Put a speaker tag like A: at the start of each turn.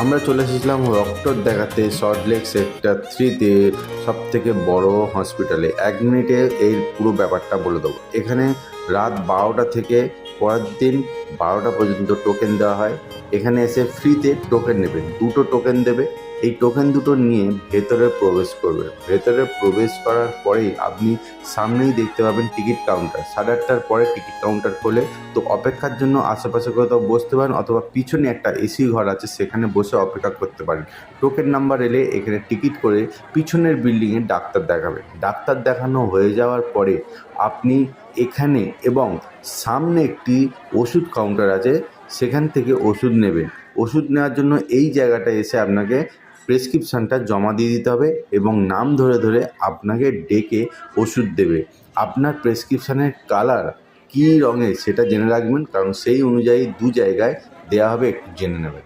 A: আমরা চলে এসেছিলাম ডক্টর দেখাতে সল্টলেক সেক্টর 3-তে সবথেকে বড় হসপিটালে। 1 মিনিটে এই পুরো ব্যাপারটা বলে দেবো। এখানে রাত 12টা থেকে পরের দিন 12টা পর্যন্ত টোকেন দেওয়া হয়। এখানে এসে ফ্রিতে টোকেন নেবেন, 2টো টোকেন দেবে। এই টোকেন দুটো নিয়ে ভেতরে প্রবেশ করবে। ভেতরে প্রবেশ করার পরেই আপনি সামনেই দেখতে পাবেন টিকিট কাউন্টার। 8:30টার পরে টিকিট কাউন্টার খোলে। তো অপেক্ষার জন্য আশেপাশে কোথাও বসতে পারেন, অথবা পিছনে একটা এসি ঘর আছে, সেখানে বসে অপেক্ষা করতে পারেন। টোকেন নাম্বার এলে এখানে টিকিট করে পিছনের বিল্ডিংয়ে ডাক্তার দেখাবেন। ডাক্তার দেখানো হয়ে যাওয়ার পরে আপনি এখানে এবং সামনে একটি ওষুধ কাউন্টার আছে, সেখান থেকে ওষুধ নেবেন। ওষুধ নেওয়ার জন্য এই জায়গাটায় এসে আপনাকে প্রেসক্রিপশানটা জমা দিয়ে দিতে হবে এবং নাম ধরে ধরে আপনাকে ডেকে ওষুধ দেবে। আপনার প্রেসক্রিপশানের কালার কী রঙের সেটা জেনে রাখবেন, কারণ সেই অনুযায়ী 2 জায়গায় দেওয়া হবে, একটু জেনে নেবেন।